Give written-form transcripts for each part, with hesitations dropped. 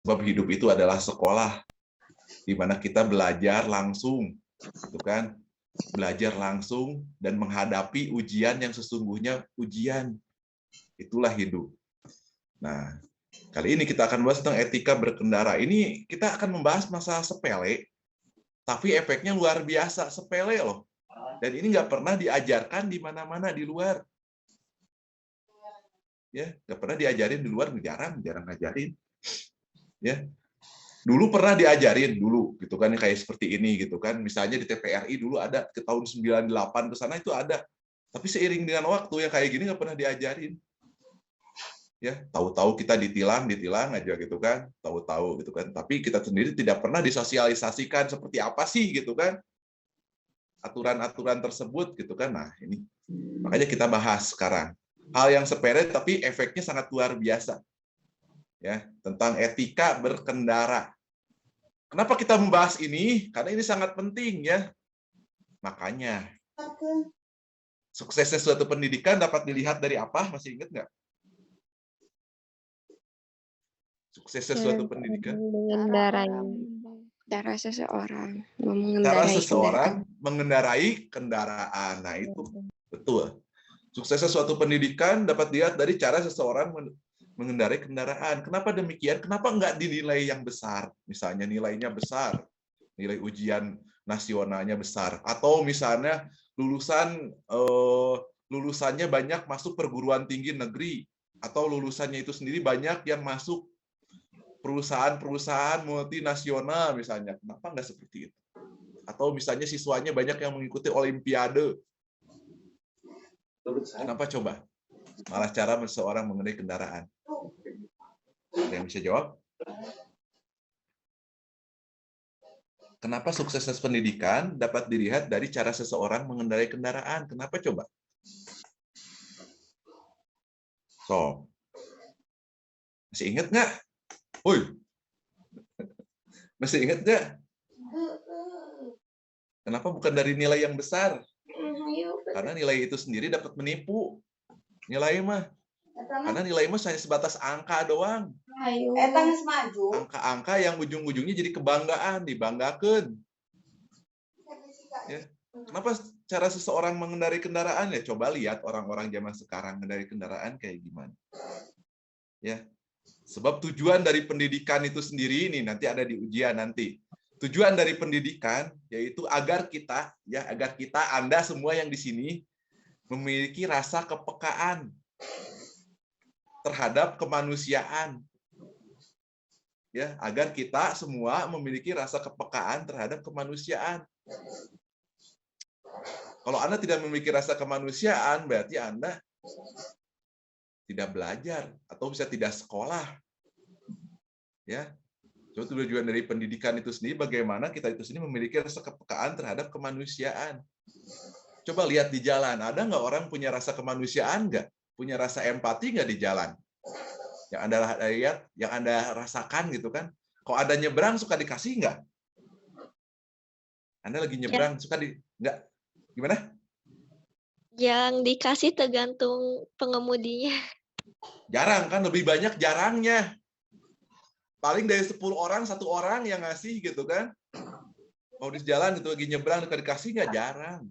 Sebab hidup itu adalah sekolah, di mana kita belajar langsung, gitu kan? Belajar langsung dan menghadapi ujian yang sesungguhnya ujian. Itulah hidup. Nah, kali ini kita akan bahas tentang etika berkendara. Ini kita akan membahas masalah sepele, tapi efeknya luar biasa. Sepele loh. Dan ini nggak pernah diajarkan di mana-mana di luar. Ya, nggak pernah diajarin di luar, jarang ngajarin. Ya, dulu pernah diajarin dulu gitu kan, kayak seperti ini gitu kan, misalnya di TPRI dulu ada ke tahun 98 ke sana itu ada, tapi seiring dengan waktu yang kayak gini nggak pernah diajarin. Ya, tahu-tahu kita ditilang aja gitu kan, tahu-tahu gitu kan, tapi kita sendiri tidak pernah disosialisasikan seperti apa sih gitu kan aturan-aturan tersebut gitu kan. Nah, ini makanya kita bahas sekarang hal yang sepele tapi efeknya sangat luar biasa, ya, tentang etika berkendara. Kenapa kita membahas ini? Karena ini sangat penting, ya. Makanya suksesnya suatu pendidikan dapat dilihat dari apa? Masih ingat nggak? Suksesnya suatu pendidikan? Mengendarai cara seseorang, Cara mengendarai seseorang kendaraan. mengendarai kendaraan. Nah, itu betul. Suksesnya suatu pendidikan dapat dilihat dari cara seseorang mengendarai kendaraan. Kenapa demikian? Kenapa nggak dinilai yang besar? Misalnya nilainya besar, nilai ujian nasionalnya besar, atau misalnya lulusannya banyak masuk perguruan tinggi negeri, atau lulusannya itu sendiri banyak yang masuk perusahaan-perusahaan multinasional misalnya. Kenapa nggak seperti itu? Atau misalnya siswanya banyak yang mengikuti olimpiade. Kenapa coba? Malah cara seseorang mengendarai kendaraan. Ada yang bisa jawab? Kenapa suksesnya pendidikan dapat dilihat dari cara seseorang mengendarai kendaraan? Kenapa coba? So, masih ingat nggak? Woi, masih ingat nggak? Kenapa bukan dari nilai yang besar? Karena nilai itu sendiri dapat menipu. Nilai mah. Karena nilai mah hanya sebatas angka doang. Angka-angka yang ujung-ujungnya jadi kebanggaan, dibanggakan. Ya. Kenapa cara seseorang mengendarai kendaraan? Ya coba lihat orang-orang zaman sekarang mengendarai kendaraan kayak gimana. Ya. Sebab tujuan dari pendidikan itu sendiri ini nanti ada di ujian nanti. Tujuan dari pendidikan yaitu agar kita Anda semua yang di sini memiliki rasa kepekaan terhadap kemanusiaan. Ya, agar kita semua memiliki rasa kepekaan terhadap kemanusiaan. Kalau Anda tidak memiliki rasa kemanusiaan, berarti Anda tidak belajar atau bisa tidak sekolah. Ya. Tujuan dari pendidikan itu sendiri bagaimana kita itu sendiri memiliki rasa kepekaan terhadap kemanusiaan. Coba lihat di jalan, ada nggak orang punya rasa kemanusiaan nggak? Punya rasa empati nggak di jalan? Yang Anda lihat, yang Anda rasakan gitu kan? Kalau ada nyebrang suka dikasih nggak? Anda lagi nyebrang suka nggak? Gimana? Yang dikasih tergantung pengemudinya. Jarang kan, lebih banyak jarangnya. Paling dari 10 orang, 1 orang yang ngasih gitu kan. Mau di jalan itu lagi nyebrang dikasih nggak? Jarang.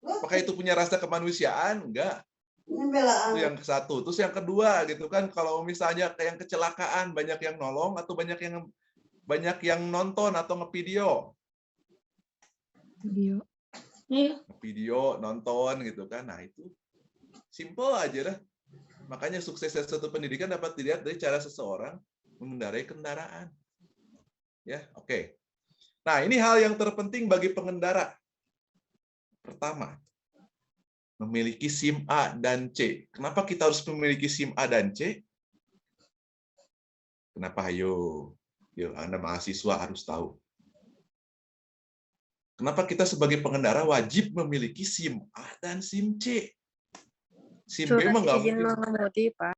Apakah itu punya rasa kemanusiaan? Enggak. Itu yang satu. Terus yang kedua gitu kan, kalau misalnya kayak yang kecelakaan banyak yang nolong atau banyak yang nonton atau ngevideo. Video, nonton gitu kan. Nah, itu simple aja dah. Makanya suksesnya suatu pendidikan dapat dilihat dari cara seseorang mengendarai kendaraan. Ya, oke. Nah, ini hal yang terpenting bagi pengendara. Pertama, memiliki SIM A dan C. Kenapa kita harus memiliki SIM A dan C? Kenapa? Ayo, Anda mahasiswa harus tahu. Kenapa kita sebagai pengendara wajib memiliki SIM A dan SIM C? SIM B mah nggak mungkin. Mengemudi, Pak.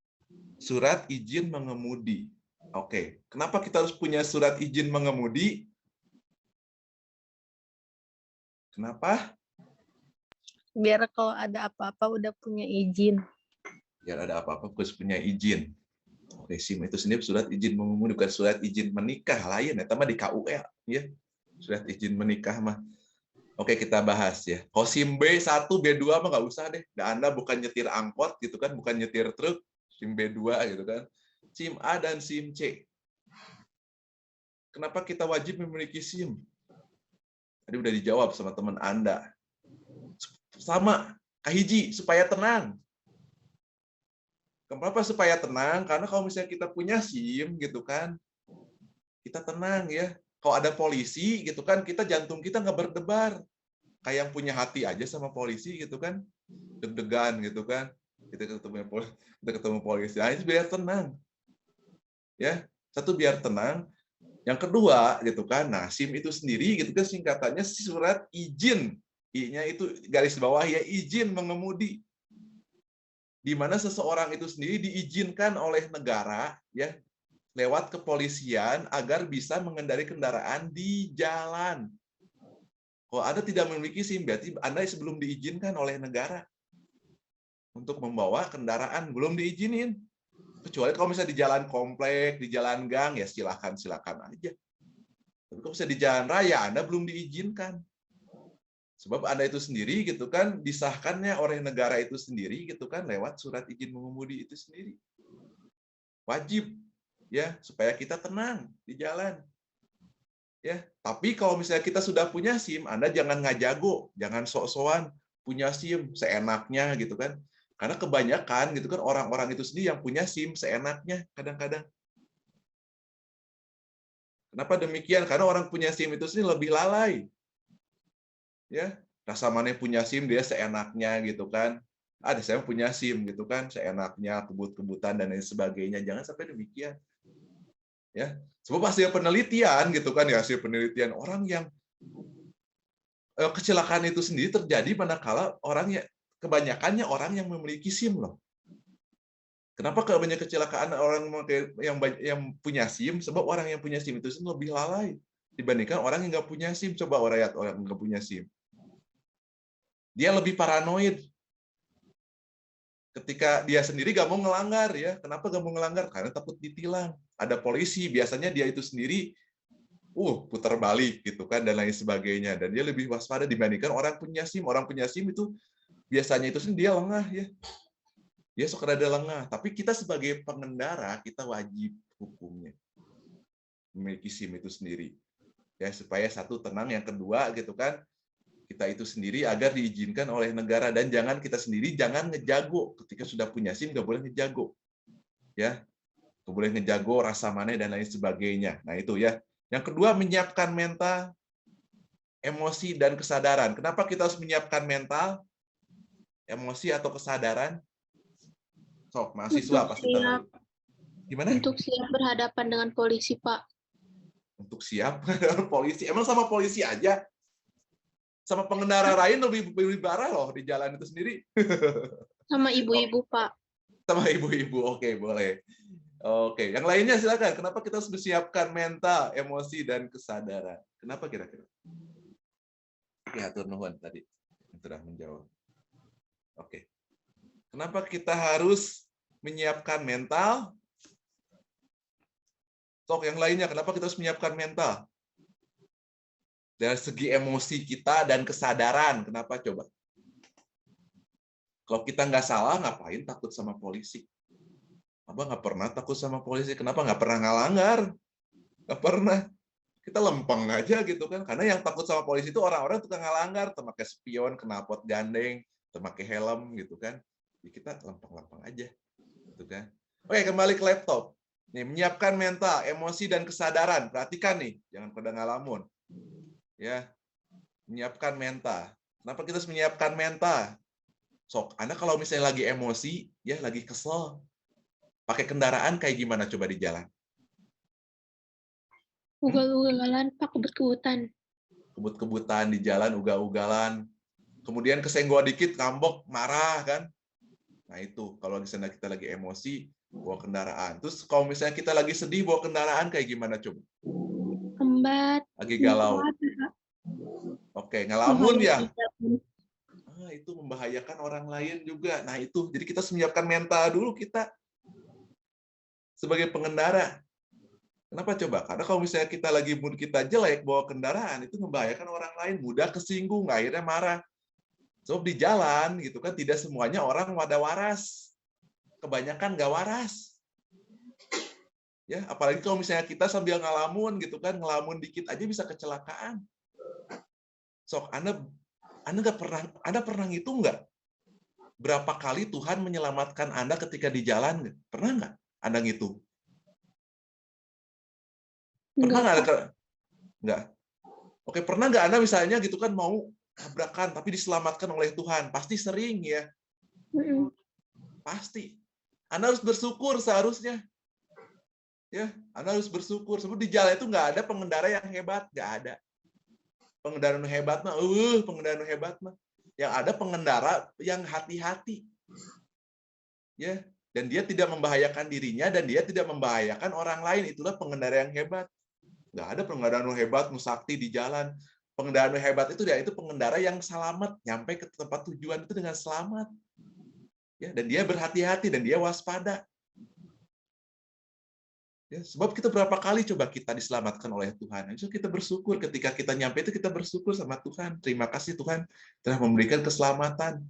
Surat izin mengemudi. Oke. Kenapa kita harus punya surat izin mengemudi? Kenapa? Biar kalau ada apa-apa udah punya izin. Biar ada apa-apa harus punya izin. Oke, SIM itu sendiri surat izin mengemudi, bukan surat izin menikah lain, eta mah di KUL ya. Surat izin menikah mah. Oke, kita bahas ya. Kalau SIM B1, B2 mah nggak usah deh. Dan Anda bukan nyetir angkot gitu kan, bukan nyetir truk, SIM B2 gitu kan. SIM A dan SIM C. Kenapa kita wajib memiliki SIM? Tadi udah dijawab sama teman Anda. Sama, kahiji, supaya tenang. Kenapa supaya tenang? Karena kalau misalnya kita punya SIM gitu kan, kita tenang ya. Kalau ada polisi gitu kan, kita jantung kita nggak berdebar. Kayak yang punya hati aja sama polisi gitu kan, deg-degan gitu kan. Kita ketemu polisi. Nah, itu biar tenang. Ya, satu biar tenang. Yang kedua gitu kan, nah SIM itu sendiri gitu kan singkatannya surat izin. I-nya itu garis bawah ya, izin mengemudi. Di mana seseorang itu sendiri diizinkan oleh negara ya lewat kepolisian agar bisa mengendarai kendaraan di jalan. Kalau Anda tidak memiliki SIM, berarti Anda sebelum diizinkan oleh negara untuk membawa kendaraan, belum diizinin. Kecuali kalau misalnya di jalan komplek, di jalan gang, ya silakan aja. Tapi kalau misalnya di jalan raya, Anda belum diizinkan. Sebab Anda itu sendiri gitu kan, disahkannya oleh negara itu sendiri gitu kan, lewat surat izin mengemudi itu sendiri. Wajib ya, supaya kita tenang di jalan. Ya, tapi kalau misalnya kita sudah punya SIM, Anda jangan ngajago, jangan sok-sokan punya SIM seenaknya gitu kan. Karena kebanyakan gitu kan orang-orang itu sendiri yang punya SIM seenaknya kadang-kadang. Kenapa demikian? Karena orang punya SIM itu sendiri lebih lalai. Ya, rasa mana punya SIM dia seenaknya gitu kan. Ada saya punya SIM gitu kan, seenaknya, kebut-kebutan dan lain sebagainya. Jangan sampai demikian. Ya, sebab hasil penelitian gitu kan ya, hasil penelitian orang yang kecelakaan itu sendiri terjadi manakala orang yang kebanyakannya orang yang memiliki SIM loh. Kenapa banyak kecelakaan orang yang punya SIM? Sebab orang yang punya SIM itu lebih lalai dibandingkan orang yang nggak punya SIM. Coba orang yang nggak punya SIM, dia lebih paranoid. Ketika dia sendiri nggak mau ngelanggar ya, kenapa nggak mau ngelanggar? Karena takut ditilang. Ada polisi, biasanya dia itu sendiri, putar balik gitu kan dan lain sebagainya. Dan dia lebih waspada dibandingkan orang punya SIM. Orang punya SIM itu biasanya itu sendiri dia lengah ya. Dia suka ada lengah. Tapi kita sebagai pengendara kita wajib hukumnya memiliki SIM itu sendiri. Ya supaya satu tenang, yang kedua gitu kan kita itu sendiri agar diizinkan oleh negara dan jangan kita sendiri jangan ngejago ketika sudah punya SIM nggak boleh ngejago ya nggak boleh ngejago rasa mana dan lain sebagainya. Nah itu ya. Yang kedua menyiapkan mental, emosi dan kesadaran. Kenapa kita harus menyiapkan mental, emosi atau kesadaran? Sok mahasiswa pasti tahu. Gimana? Untuk siap berhadapan dengan polisi, Pak. Untuk siap polisi. Emang sama polisi aja? Sama pengendara lain lebih parah loh di jalan itu sendiri. Sama ibu-ibu, Pak. Sama ibu-ibu, oke boleh. Oke, yang lainnya silakan. Kenapa kita harus menyiapkan mental, emosi, dan kesadaran? Kenapa kira-kira? Ya, atur nuhun tadi sudah menjawab. Oke. Kenapa kita harus menyiapkan mental? Sok yang lainnya, kenapa kita harus menyiapkan mental? Dari segi emosi kita dan kesadaran, kenapa coba? Kalau kita nggak salah, ngapain takut sama polisi? Abang nggak pernah takut sama polisi, kenapa nggak pernah ngalanggar? Nggak pernah. Kita lempeng aja gitu kan. Karena yang takut sama polisi itu orang-orang tukang ngalanggar, terpakai spion, knalpot gandeng, terpakai helm gitu kan. Jadi kita lempeng-lempeng aja. Gitu kan. Oke, kembali ke laptop. Nih, menyiapkan mental, emosi, dan kesadaran. Perhatikan nih, jangan pada ngalamun. Ya, menyiapkan mental. Kenapa kita harus menyiapkan mental? Sok, Anda kalau misalnya lagi emosi, ya lagi kesel, pakai kendaraan kayak gimana coba di jalan? Ugal-ugalan, Pak, kebut-kebutan. Kebut-kebutan di jalan, ugal-ugalan. Kemudian kesenggol dikit, ngambek, marah kan? Nah itu, kalau misalnya kita lagi emosi, bawa kendaraan. Terus kalau misalnya kita lagi sedih, bawa kendaraan kayak gimana coba? Lambat. Lagi galau. Oke, ngelamun ya? Itu membahayakan orang lain juga. Nah itu, jadi kita harus menyiapkan mental dulu kita. sebagai pengendara. Kenapa coba? Karena kalau misalnya kita lagi mood kita jelek bawa kendaraan, itu membahayakan orang lain, mudah kesinggung, akhirnya marah. So di jalan gitu kan tidak semuanya orang waras. Kebanyakan nggak waras. Ya, apalagi kalau misalnya kita sambil ngelamun gitu kan, ngelamun dikit aja bisa kecelakaan. Sok Anda pernah ngitung nggak berapa kali Tuhan menyelamatkan Anda ketika di jalan? Pernah nggak Anda ngitung? Pernah nggak? Nggak. Oke, pernah nggak Anda misalnya gitu kan mau tabrakan tapi diselamatkan oleh Tuhan? Pasti sering ya. Pasti. Anda harus bersyukur seharusnya. Ya, Anda harus bersyukur. Sebab di jalan itu nggak ada pengendara yang hebat, nggak ada. Pengendara yang hebat mah, pengendara yang hebat mah. Yang ada pengendara yang hati-hati. Ya, dan dia tidak membahayakan dirinya dan dia tidak membahayakan orang lain. Itulah pengendara yang hebat. Nggak ada pengendara yang hebat, musakti di jalan. Pengendara yang hebat itu pengendara yang selamat, nyampe ke tempat tujuan itu dengan selamat. Ya, dan dia berhati-hati dan dia waspada. Ya, sebab kita berapa kali coba kita diselamatkan oleh Tuhan. Jadi kita bersyukur ketika kita nyampe itu kita bersyukur sama Tuhan. Terima kasih Tuhan telah memberikan keselamatan.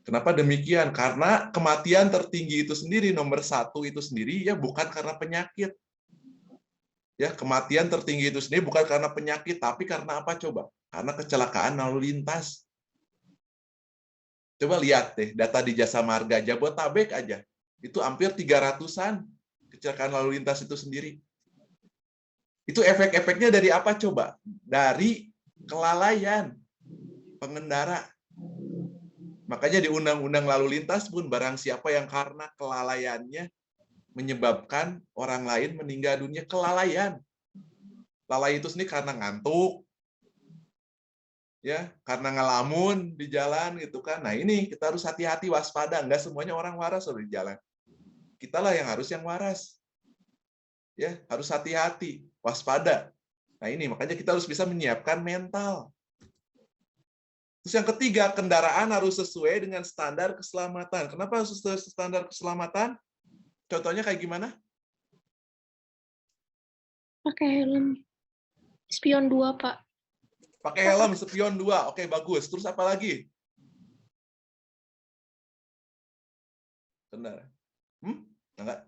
Kenapa demikian? Karena kematian tertinggi itu sendiri nomor 1 itu sendiri ya bukan karena penyakit. Ya, kematian tertinggi itu sendiri bukan karena penyakit, tapi karena apa coba? Karena kecelakaan lalu lintas. Coba lihat deh data di Jasa Marga Jabodetabek aja. Itu hampir 300-an kecelakaan lalu lintas itu sendiri. Itu efek-efeknya dari apa coba? Dari kelalaian pengendara. Makanya di Undang-Undang Lalu Lintas pun barang siapa yang karena kelalaiannya menyebabkan orang lain meninggal dunia, kelalaian. Lalai itu sendiri karena ngantuk, ya, karena ngelamun di jalan gitu kan. Nah ini kita harus hati-hati, waspada. Nggak semuanya orang waras di jalan. Kitalah yang waras. Ya, harus hati-hati, waspada. Nah ini makanya kita harus bisa menyiapkan mental. Terus yang ketiga, kendaraan harus sesuai dengan standar keselamatan. Kenapa harus sesuai standar keselamatan? Contohnya kayak gimana? Pakai helm. Spion 2, Pak. Pakai helm, spion 2. Oke, bagus. Terus apa lagi? Benar. Enggak.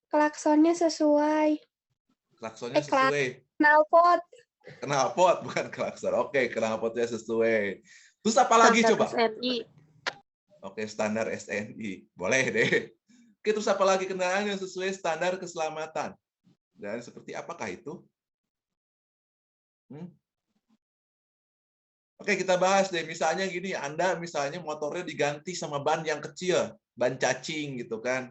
Klaksonnya sesuai. Klaksonnya sesuai. Knalpot. Knalpot, bukan klakson. Oke, knalpotnya sesuai. Terus apa lagi Standar coba? SNI. Oke, standar SNI. Boleh deh. Oke, terus apa lagi kendaraan yang sesuai standar keselamatan? Dan seperti apakah itu? Oke, kita bahas deh. Misalnya gini, Anda misalnya motornya diganti sama ban yang kecil, ban cacing gitu kan.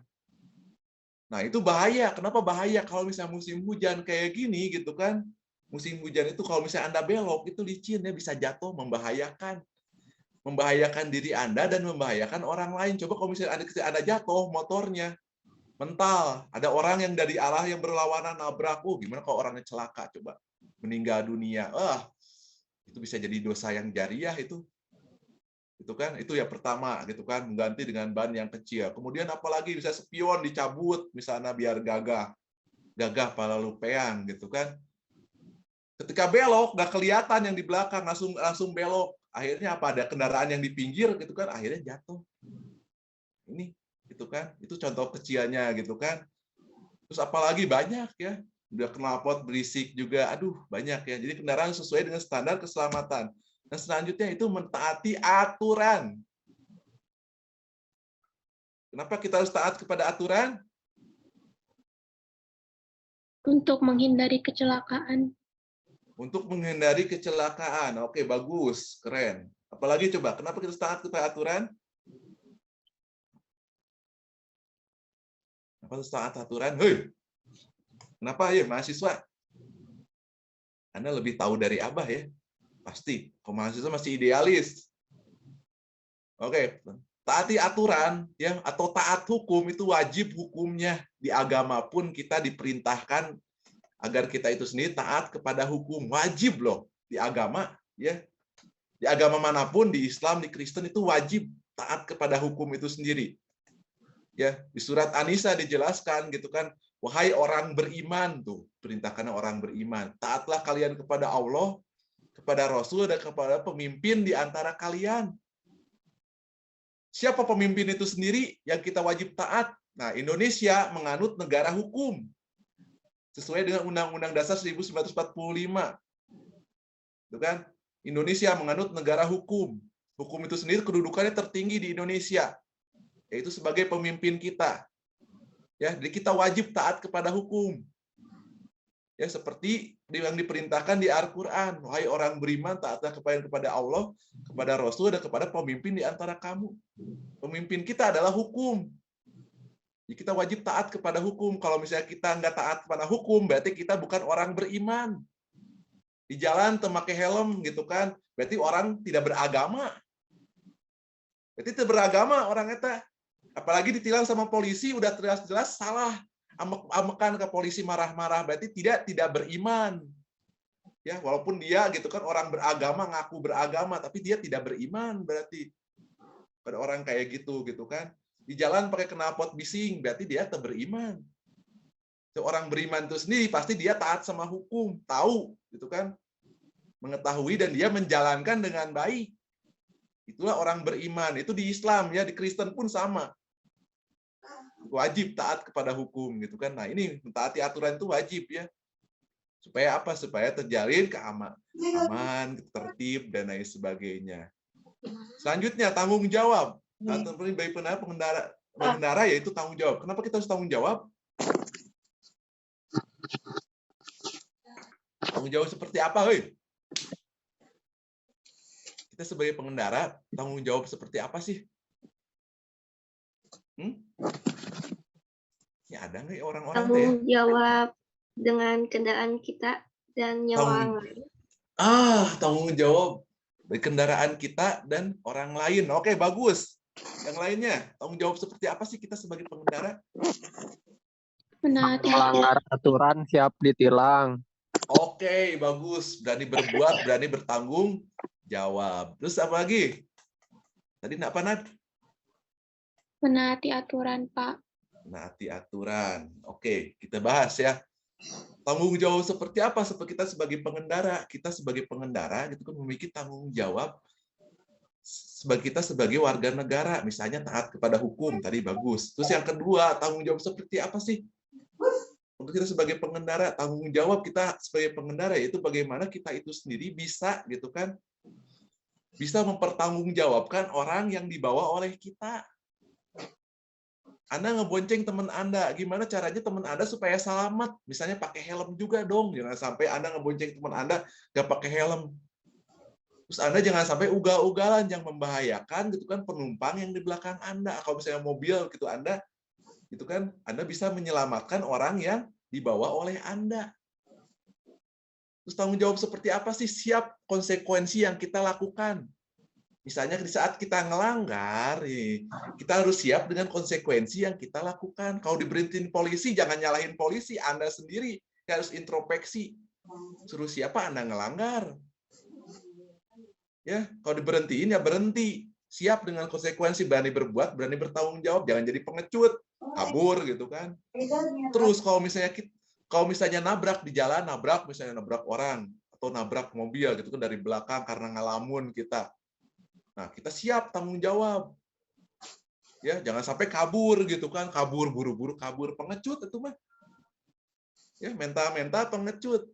Nah, itu bahaya. Kenapa bahaya? Kalau misalnya musim hujan kayak gini gitu kan. Musim hujan itu kalau misalnya Anda belok, itu licin ya, bisa jatuh, membahayakan. Membahayakan diri Anda dan membahayakan orang lain. Coba kalau misalnya Anda jatuh motornya, mental. Ada orang yang dari arah yang berlawanan nabrak. Gimana kalau orangnya celaka coba? Meninggal dunia. Itu bisa jadi dosa yang jariah itu. Itu kan, itu ya pertama gitu kan, mengganti dengan ban yang kecil. Kemudian apalagi bisa spion dicabut misalnya biar gagah palalupean gitu kan. Ketika belok nggak kelihatan yang di belakang, langsung belok. Akhirnya apa? Ada kendaraan yang di pinggir gitu kan, akhirnya jatuh. Ini gitu kan. Itu contoh kecilnya gitu kan. Terus apalagi banyak ya. Udah knalpot berisik juga. Aduh, banyak ya. Jadi kendaraan sesuai dengan standar keselamatan. Dan selanjutnya itu mentaati aturan. Kenapa kita harus taat kepada aturan? Untuk menghindari kecelakaan. Untuk menghindari kecelakaan. Oke, bagus. Keren. Apalagi coba, kenapa kita harus taat kepada aturan? Kenapa harus taat aturan? Hei! Kenapa ya, mahasiswa? Anda lebih tahu dari Abah ya? Pasti. Kalau mahasiswa masih idealis. Oke. Taati aturan ya atau taat hukum itu wajib hukumnya. Di agama pun kita diperintahkan agar kita itu sendiri taat kepada hukum. Wajib loh di agama ya. Di agama manapun, di Islam, di Kristen itu wajib taat kepada hukum itu sendiri. Ya, di surat An-Nisa dijelaskan gitu kan, wahai orang beriman, tuh perintahkan orang beriman, taatlah kalian kepada Allah, kepada Rasul, dan kepada pemimpin di antara kalian. Siapa pemimpin itu sendiri yang kita wajib taat? Nah, Indonesia menganut negara hukum sesuai dengan Undang-Undang Dasar 1945. Itu kan? Indonesia menganut negara hukum. Hukum itu sendiri kedudukannya tertinggi di Indonesia, yaitu sebagai pemimpin kita. Ya, jadi kita wajib taat kepada hukum. Ya, seperti yang diperintahkan di Al-Qur'an, wahai orang beriman, taatlah kepada Allah, kepada Rasul, dan kepada pemimpin di antara kamu. Pemimpin kita adalah hukum. Jadi kita wajib taat kepada hukum. Kalau misalnya kita nggak taat kepada hukum, berarti kita bukan orang beriman. Di jalan memakai helm gitu kan, berarti orang tidak beragama. Berarti tidak beragama orang eta. Apalagi ditilang sama polisi, udah jelas-jelas salah. Amekan ke polisi marah-marah, berarti tidak beriman. Ya, walaupun dia gitu kan orang beragama, ngaku beragama, tapi dia tidak beriman berarti. Pada orang kayak gitu kan. Di jalan pakai knalpot bising, berarti dia tak beriman. Orang beriman itu sendiri pasti dia taat sama hukum, tahu gitu kan. Mengetahui dan dia menjalankan dengan baik. Itulah orang beriman. Itu di Islam ya, di Kristen pun sama. Wajib taat kepada hukum gitu kan. Nah, ini mentaati aturan itu wajib ya. Supaya apa? Supaya terjalin aman, tertib dan lain sebagainya. Selanjutnya tanggung jawab. Bagi pengendara yaitu tanggung jawab. Kenapa kita harus tanggung jawab? Tanggung jawab seperti apa, hei? Kita sebagai pengendara tanggung jawab seperti apa sih? Ya ada nggak orang-orang Tanggung jawab dengan kendaraan kita dan nyawa orang lain. Tanggung jawab dari kendaraan kita dan orang lain. Oke, bagus. Yang lainnya, tanggung jawab seperti apa sih kita sebagai pengendara? Melanggar aturan siap ditilang. Oke, bagus. Berani berbuat, berani bertanggung jawab. Terus apa lagi? Tadi apa, Nad? Menaati aturan, Pak. Menaati aturan. Oke, kita bahas ya. Tanggung jawab seperti apa? Seperti kita sebagai pengendara. Kita sebagai pengendara itu kan memiliki tanggung jawab kita sebagai warga negara. Misalnya taat kepada hukum, tadi bagus. Terus yang kedua, tanggung jawab seperti apa sih? Untuk kita sebagai pengendara, tanggung jawab kita sebagai pengendara yaitu bagaimana kita itu sendiri bisa gitu kan, bisa mempertanggungjawabkan orang yang dibawa oleh kita. Anda ngebonceng teman Anda, gimana caranya teman Anda supaya selamat? Misalnya pakai helm juga dong, jangan sampai Anda ngebonceng teman Anda nggak pakai helm. Terus Anda jangan sampai ugal-ugalan yang membahayakan gitu kan penumpang yang di belakang Anda. Kalau misalnya mobil gitu Anda bisa menyelamatkan orang yang dibawa oleh Anda. Terus tanggung jawab seperti apa sih? Siap konsekuensi yang kita lakukan. Misalnya di saat kita ngelanggar, kita harus siap dengan konsekuensi yang kita lakukan. Kalau diberhentiin polisi, jangan nyalahin polisi, Anda sendiri harus introspeksi. Suruh siapa Anda ngelanggar? Ya, kalau diberhentiin ya berhenti. Siap dengan konsekuensi, berani berbuat, berani bertanggung jawab, jangan jadi pengecut, kabur gitu kan. Terus kalau misalnya nabrak di jalan, nabrak orang atau nabrak mobil gitu kan dari belakang karena ngelamun kita. Nah, kita siap tanggung jawab. Ya, jangan sampai kabur gitu kan, kabur buru-buru kabur, pengecut itu mah. Ya, mental pengecut.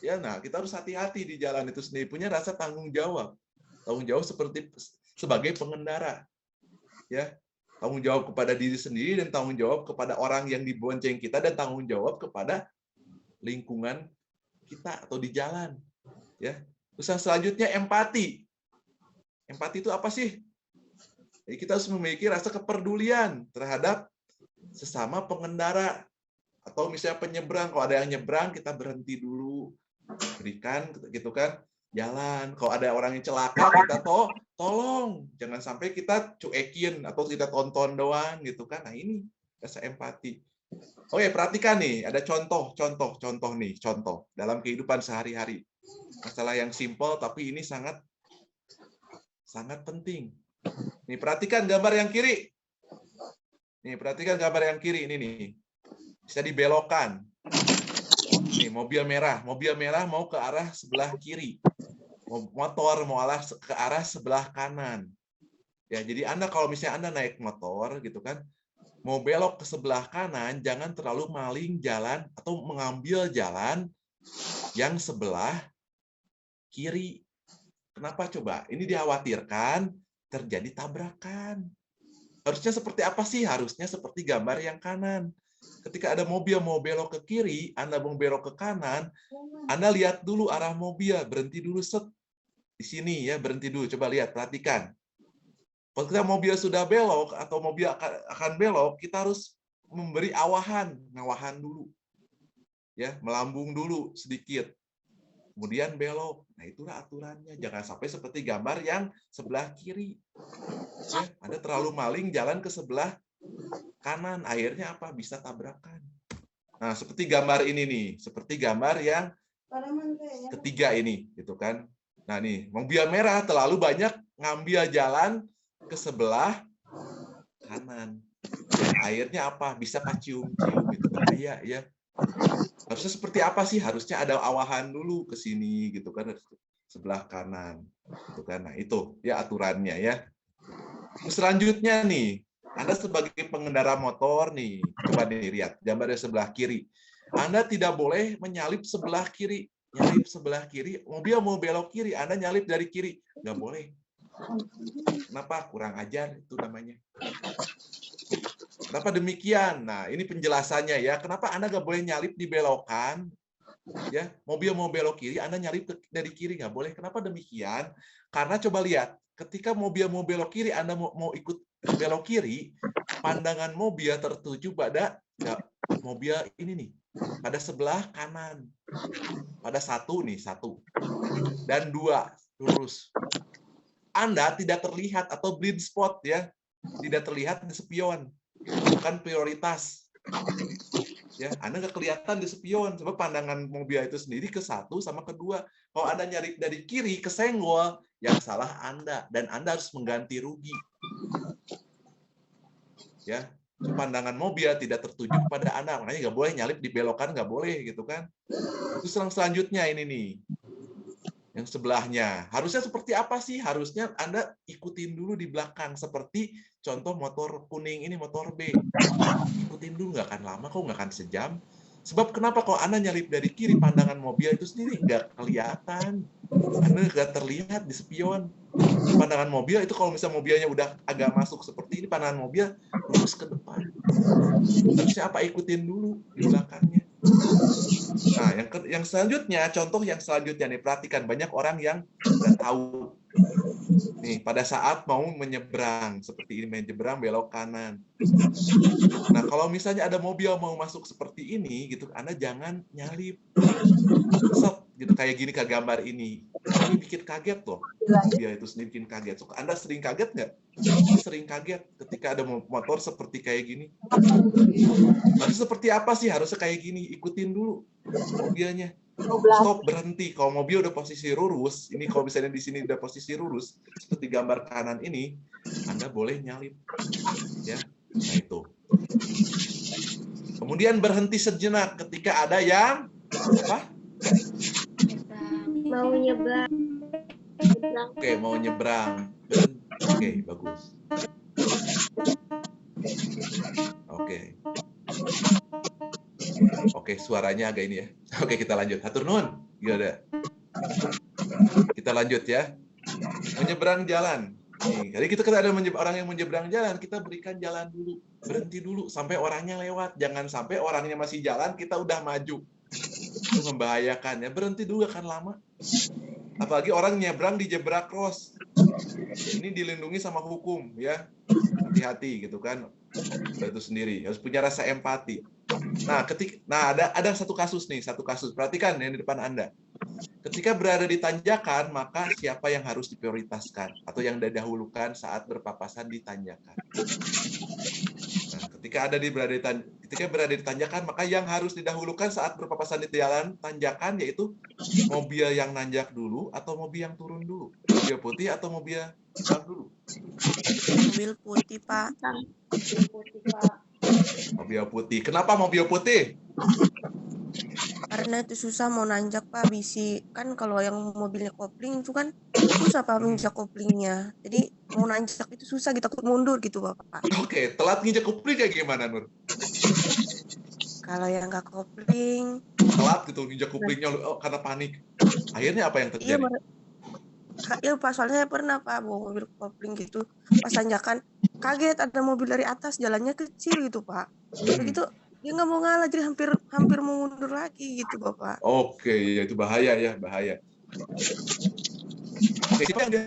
Ya, nah kita harus hati-hati di jalan itu sendiri, punya rasa tanggung jawab. Tanggung jawab sebagai pengendara. Ya, tanggung jawab kepada diri sendiri dan tanggung jawab kepada orang yang dibonceng kita dan tanggung jawab kepada lingkungan kita atau di jalan. Ya. Terus selanjutnya empati. Empati itu apa sih? Jadi kita harus memiliki rasa kepedulian terhadap sesama pengendara atau misalnya penyeberang. Kalau ada yang nyebrang, kita berhenti dulu, berikan gitu kan jalan. Kalau ada orang yang celaka, kita tolong. Jangan sampai kita cuekin atau kita tonton doang gitu kan. Nah ini rasa empati. Oke, perhatikan nih, ada contoh dalam kehidupan sehari-hari. Masalah yang simpel tapi ini sangat penting. Nih, perhatikan gambar yang kiri. Nih, perhatikan gambar yang kiri ini nih. Bisa dibelokkan. Nih, mobil merah mau ke arah sebelah kiri. Motor mau ke arah sebelah kanan. Ya, jadi Anda kalau misalnya Anda naik motor gitu kan, mau belok ke sebelah kanan, jangan terlalu maling jalan atau mengambil jalan yang sebelah kiri. Kenapa coba? Ini dikhawatirkan terjadi tabrakan. Harusnya seperti apa sih? Harusnya seperti gambar yang kanan. Ketika ada mobil mau belok ke kiri, Anda mau belok ke kanan, Anda lihat dulu arah mobil, berhenti dulu set. Di sini ya, berhenti dulu. Coba lihat, perhatikan. Ketika mobil sudah belok atau mobil akan belok, kita harus memberi ngawahan dulu. Ya, melambung dulu sedikit. Kemudian belok. Nah, itulah aturannya. Jangan sampai seperti gambar yang sebelah kiri. Ya, Anda terlalu maling jalan ke sebelah kanan. Akhirnya apa? Bisa tabrakan. Nah, seperti gambar ini nih. Seperti gambar yang ketiga ini. Gitu kan. Nah, nih. Mobil merah terlalu banyak ngambil jalan ke sebelah kanan. Dan akhirnya apa? Bisa kacium-cium. Itu bahaya ya. Harusnya seperti apa sih? Harusnya ada awahan dulu ke sini gitu kan, sebelah kanan. Gitu kan. Nah, itu ya aturannya ya. Selanjutnya nih, Anda sebagai pengendara motor nih, coba dilihat gambar dari sebelah kiri. Anda tidak boleh menyalip sebelah kiri. Nyalip sebelah kiri, mobil mau belok kiri, Anda nyalip dari kiri. Nggak boleh. Kenapa? Kurang ajar itu namanya. Kenapa demikian? Nah, ini penjelasannya ya. Kenapa Anda nggak boleh nyalip di belokan? Ya, mobil mau belok kiri, Anda nyalip dari kiri nggak boleh. Kenapa demikian? Karena coba lihat, ketika mobil mau belok kiri, Anda mau ikut belok kiri, pandangan mobil tertuju pada mobil ini nih, pada sebelah kanan, pada satu dan dua lurus. Anda tidak terlihat atau blind spot ya, tidak terlihat di spion. Bukan prioritas. Ya, Anda nggak kelihatan di spion, sebab pandangan mobil itu sendiri ke satu sama kedua. Kalau Anda nyari dari kiri ke senggol, yang salah Anda dan Anda harus mengganti rugi. Ya, pandangan mobil tidak tertuju kepada Anda, makanya nggak boleh nyalip di belokan, nggak boleh gitu kan. Terus selanjutnya ini nih, yang sebelahnya. Harusnya seperti apa sih? Harusnya Anda ikutin dulu di belakang. Seperti contoh motor kuning ini, motor B. Ikutin dulu, nggak akan lama kok, nggak akan sejam. Sebab kenapa? Kalau Anda nyalip dari kiri, pandangan mobil itu sendiri nggak kelihatan. Anda nggak terlihat di spion. Pandangan mobil itu kalau misalnya mobilnya udah agak masuk seperti ini, pandangan mobil lurus ke depan. Harusnya apa? Ikutin dulu di belakangnya. Nah, yang selanjutnya, contoh yang selanjutnya nih, perhatikan banyak orang yang nggak tahu. Nih, pada saat mau menyeberang, seperti ini, menyeberang belok kanan. Nah, kalau misalnya ada mobil mau masuk seperti ini, gitu, Anda jangan nyalip. Set, gitu, kayak gini ke gambar ini. Ini bikin kaget loh. Mobil itu sendiri bikin kaget. So, Anda sering kaget nggak? Sering kaget ketika ada motor seperti kayak gini. Harus seperti apa sih? Harusnya kayak gini. Ikutin dulu mobilnya. Stop, berhenti. Kalau mobil udah posisi lurus, ini kalau misalnya di sini udah posisi lurus, seperti gambar kanan ini, Anda boleh nyalip. Ya, nah itu. Kemudian berhenti sejenak ketika ada yang apa? Mau nyebrang. Oke, mau nyebrang. Oke, bagus. Oke, suaranya agak ini ya. Oke, kita lanjut. Hatur nuhun. Gimana? Kita lanjut ya. Menyeberang jalan. Nih, jadi kita ada orang yang menyeberang jalan, kita berikan jalan dulu. Berhenti dulu sampai orangnya lewat. Jangan sampai orangnya masih jalan, kita udah maju. Itu membahayakan ya. Berhenti dulu, akan lama. Apalagi orang nyebrang di zebra cross. Ini dilindungi sama hukum ya. Hati-hati gitu kan. Itu sendiri harus punya rasa empati. Nah, ada satu kasus. Perhatikan yang di depan Anda. Ketika berada di tanjakan, maka siapa yang harus diprioritaskan atau yang didahulukan saat berpapasan di tanjakan? Nah, Ketika berada di tanjakan, maka yang harus didahulukan saat berpapasan di jalan tanjakan yaitu mobil yang nanjak dulu atau mobil yang turun dulu. Mobil putih atau mobil hitam dulu. Mobil putih, Pak. Mobil putih. Kenapa mobil putih? Karena itu susah mau nanjak, Pak. Kan kalau yang mobilnya kopling itu kan susah, Pak, menginjak koplingnya. Jadi mau nanjak itu susah, gitu, takut mundur gitu, Bapak. Oke, telat nginjak kopling kayak gimana, Nur? Kalau yang nggak kopling, Telat gitu nginjak koplingnya karena panik. Akhirnya apa yang iya, terjadi? iya, Pak. Soalnya saya pernah, Pak, bawa mobil kopling gitu. Pas tanjakan, kaget ada mobil dari atas, jalannya kecil gitu, Pak. Begitu dia nggak mau ngalah, jadi hampir mau mundur lagi gitu, Bapak. Oke, ya itu bahaya ya, bahaya. Oke, siapa yang dia?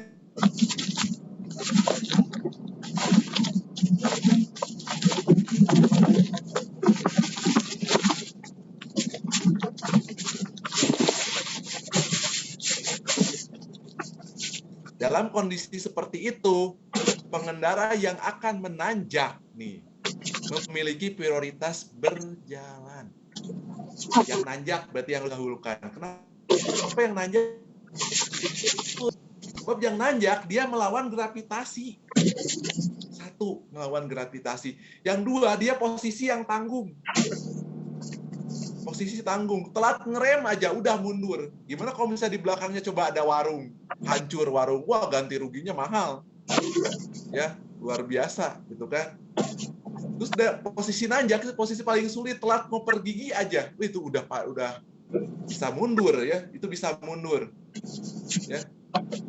Dalam kondisi seperti itu, pengendara yang akan menanjak nih memiliki prioritas berjalan. Yang nanjak berarti yang didahulukan. Kenapa yang nanjak? Sebab yang nanjak dia melawan gravitasi. Satu, melawan gravitasi. Yang dua, dia posisi yang tanggung. Posisi tanggung. Telat ngerem aja udah mundur. Gimana kalau misalnya di belakangnya coba ada warung, hancur warung, wah ganti ruginya mahal. Ya, luar biasa gitu kan. Terus posisi nanjak itu posisi paling sulit, telat ngoper gigi aja. Itu udah bisa mundur ya, itu bisa mundur. Ya.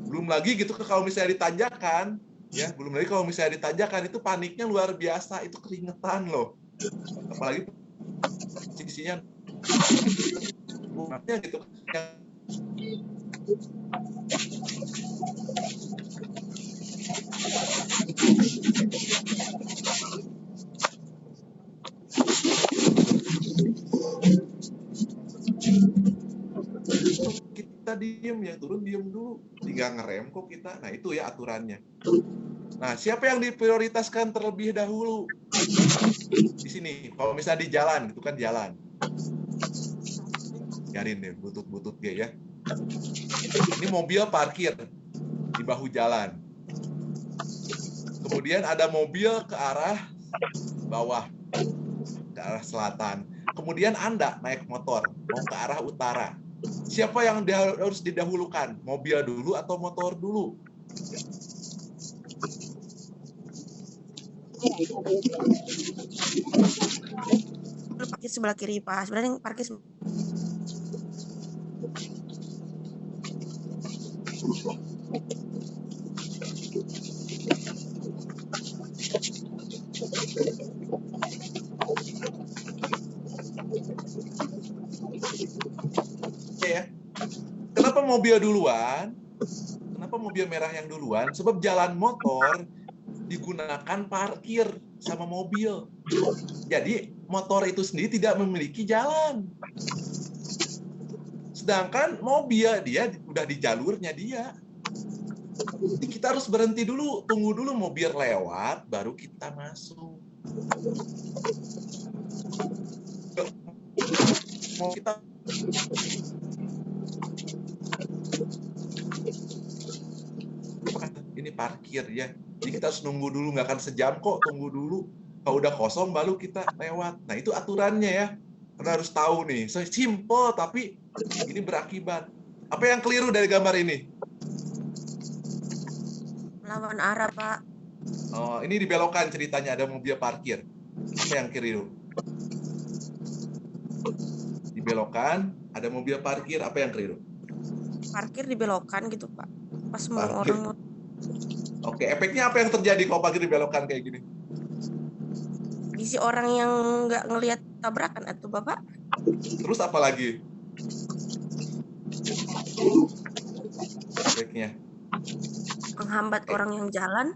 Belum lagi gitu kalau misalnya ditanjakan, ya, belum lagi kalau misalnya ditanjakan itu paniknya luar biasa, itu keringetan loh. Apalagi posisinya gitu. Kita diem, yang turun diem dulu, tinggal ngerem kok kita. Nah itu ya aturannya. Nah siapa yang diprioritaskan terlebih dahulu? Di sini, kalau misalnya di jalan, itu kan jalan. Biarin deh, butut-butut dia ya. Ini mobil parkir di bahu jalan. Kemudian ada mobil ke arah bawah, ke arah selatan. Kemudian Anda naik motor, mau ke arah utara. Siapa yang harus didahulukan? Mobil dulu atau motor dulu? Parkir sebelah kiri, Pak. Sebenarnya yang parkir ya. Kenapa mobil duluan? Kenapa mobil merah yang duluan? Sebab jalan motor digunakan parkir sama mobil. Jadi motor itu sendiri tidak memiliki jalan. Sedangkan mobil dia udah di jalurnya dia. Jadi kita harus berhenti dulu, tunggu dulu mobil lewat, baru kita masuk. Mau kita ini parkir ya. Jadi kita harus nunggu dulu, nggak akan sejam kok, tunggu dulu. Kalau udah kosong baru kita lewat. Nah itu aturannya ya. Kita harus tahu nih. So, simple tapi ini berakibat. Apa yang keliru dari gambar ini? lawan arah, Pak. Oh, ini dibelokkan ceritanya, ada mobil parkir. Apa yang keliru? Dibelokkan, ada mobil parkir, apa yang keliru? Parkir dibelokkan gitu, Pak. Pas mau Parkir. orang Oke, efeknya apa yang terjadi kalau parkir dibelokkan kayak gini? isi orang yang nggak ngelihat tabrakan atau Bapak? Terus apa lagi? Efeknya Menghambat orang yang jalan.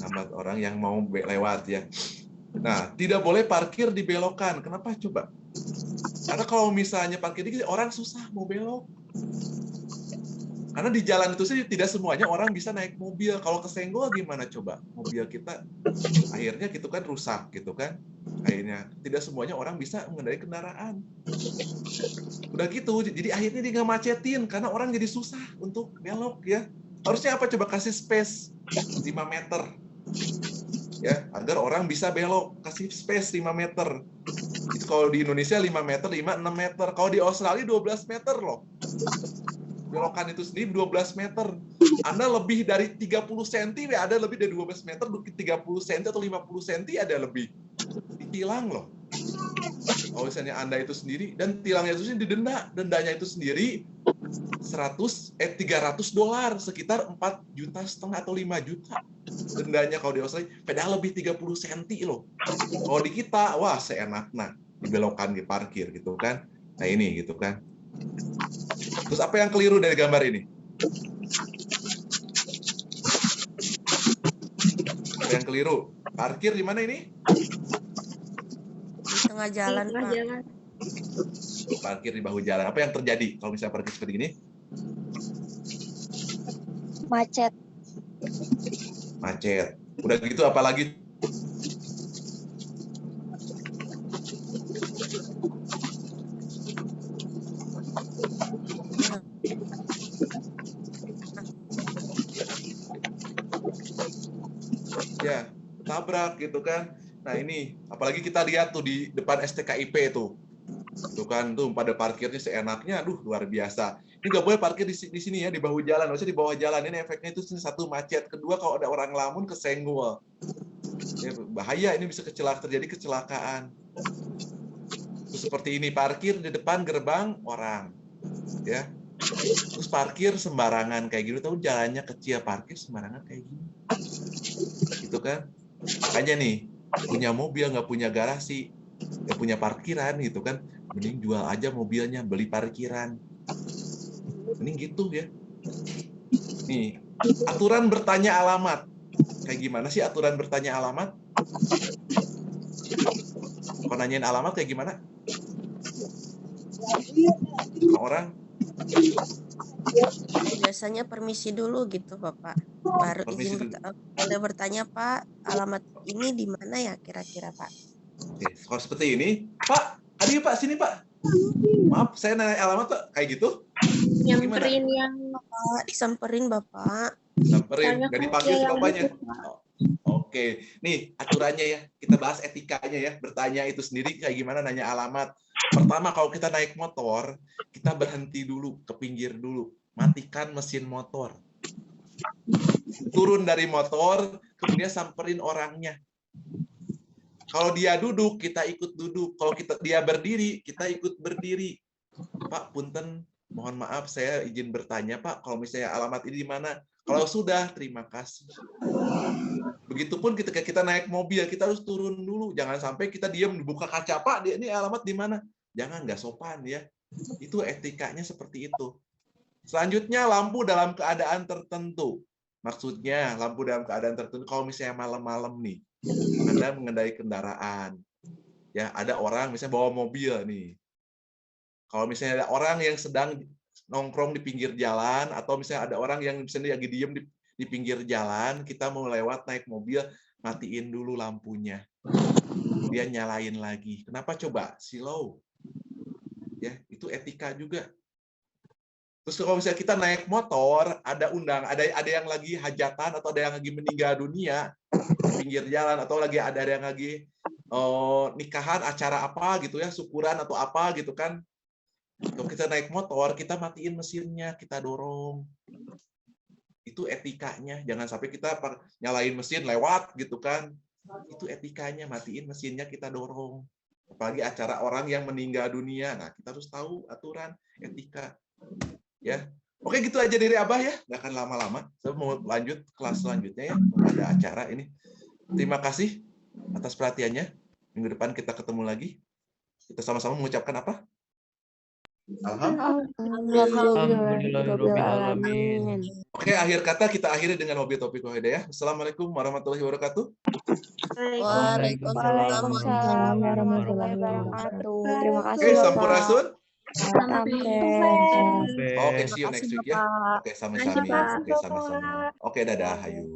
menghambat orang yang mau lewat ya. Nah, tidak boleh parkir dibelokkan. Kenapa coba? Karena kalau misalnya parkir dikit, orang susah mau belok. Karena di jalan itu sih tidak semuanya orang bisa naik mobil. Kalau kesenggol gimana coba? Mobil kita akhirnya gitu kan rusak gitu kan. Akhirnya tidak semuanya orang bisa mengendarai kendaraan. Udah gitu, jadi akhirnya dia nggak macetin karena orang jadi susah untuk belok ya. Harusnya apa coba kasih space 5 meter. Ya, agar orang bisa belok, kasih space 5 meter. Itu kalau di Indonesia 5 meter, 5 6 meter. Kalau di Australia 12 meter loh. Belokan itu sendiri 12 meter. Anda lebih dari 30 cm, ada lebih dari 12 meter, 30 cm atau 50 cm ada lebih. Ditilang loh. Kalau misalnya Anda itu sendiri, dan tilangnya itu sendiri didenda. Dendanya itu sendiri $300, sekitar 4,5 juta atau 5 juta. Dendanya kalau di Australia, padahal lebih 30 cm loh. Kalau di kita, wah seenaknya. Dibelokan di parkir gitu kan. Nah ini gitu kan. Terus apa yang keliru dari gambar ini? Apa yang keliru? Parkir di mana ini? Di tengah jalan, Tengah Pak. jalan. Parkir di bahu jalan. Apa yang terjadi kalau misalnya parkir seperti ini? Macet. Macet. Udah gitu apalagi? Ya, tabrak gitu kan. Nah ini, apalagi kita lihat tuh di depan STKIP tuh. Tuh kan, tuh pada parkirnya seenaknya, aduh luar biasa. Ini nggak boleh parkir di sini ya, di bahu jalan. Maksudnya di bawah jalan, ini efeknya itu satu macet. Kedua, kalau ada orang lamun kesenggol. Ya, bahaya, ini bisa terjadi kecelakaan. Terus seperti ini, parkir di depan gerbang orang. Ya, terus parkir sembarangan kayak gitu, tahu jalannya kecil, parkir sembarangan kayak gini. Gitu kan. Makanya nih, punya mobil nggak punya garasi, nggak punya parkiran gitu kan, mending jual aja mobilnya, beli parkiran. Mending gitu ya. Nih, aturan bertanya alamat. Kayak gimana sih aturan bertanya alamat? Kalau nanyain alamat kayak gimana? Orang Biasanya permisi dulu gitu, Bapak. Baru Permisi izin dulu. boleh bertanya, Pak, alamat ini di mana ya kira-kira, Pak? Oke, kalau seperti ini, Pak, aduh Pak, sini Pak. Maaf, saya nanya alamat Pak, kayak gitu? Nyamperin yang Pak, disamperin, Bapak. Samperin, Tanya nggak ke dipanggil yang bapaknya. itu, Pak. Oke, nih aturannya ya, kita bahas etikanya ya. Bertanya itu sendiri kayak gimana nanya alamat. Pertama, kalau kita naik motor, kita berhenti dulu, ke pinggir dulu. Matikan mesin motor. Turun dari motor, kemudian samperin orangnya. Kalau dia duduk, kita ikut duduk. Kalau dia berdiri, kita ikut berdiri. Pak, punten, mohon maaf, saya izin bertanya, Pak. Kalau misalnya alamat ini di mana? Kalau sudah, terima kasih. Begitupun ketika kita naik mobil, kita harus turun dulu. Jangan sampai kita diam, dibuka kaca, Pak, ini alamat di mana? Jangan, nggak sopan ya. Itu etikanya seperti itu. Selanjutnya, lampu dalam keadaan tertentu. Maksudnya, lampu dalam keadaan tertentu, kalau misalnya malam-malam nih, Anda mengendarai kendaraan. Ya, ada orang misalnya bawa mobil nih. Kalau misalnya ada orang yang sedang nongkrong di pinggir jalan, atau misalnya ada orang yang misalnya lagi diem di pinggir jalan, kita mau lewat naik mobil, matiin dulu lampunya. Kemudian nyalain lagi. Kenapa coba? Slow. Ya, itu etika juga. Terus kalau misalnya kita naik motor, ada yang lagi hajatan atau ada yang lagi meninggal dunia di pinggir jalan, atau ada yang lagi nikahan, acara apa gitu ya, syukuran atau apa gitu kan. Kalau kita naik motor, kita matiin mesinnya, kita dorong. Itu etikanya. Jangan sampai kita nyalain mesin lewat gitu kan. Itu etikanya, matiin mesinnya, kita dorong. Apalagi acara orang yang meninggal dunia. Nah, kita harus tahu aturan etika. Ya. Oke, gitu aja dari Abah ya. Nggak akan lama-lama. Saya mau lanjut kelas selanjutnya ya. Ada acara ini. Terima kasih atas perhatiannya. Minggu depan kita ketemu lagi. Kita sama-sama mengucapkan apa? Alhamdulillahirobbilalamin. Oke, akhir kata kita akhiri dengan wabillahi taufiq wal hidayah. Assalamualaikum warahmatullahi wabarakatuh. Waalaikumsalam Waalaikumsalam warahmatullahi wabarakatuh. Terima kasih, Oke, Bapak. sampurasun. Selamat Oke. weekend. Oke, see you next Makasih, week ya. Bapak. Oke, Makasih, sama-sama. Pak. Oke, sama-sama. Oke, dadah, hayu.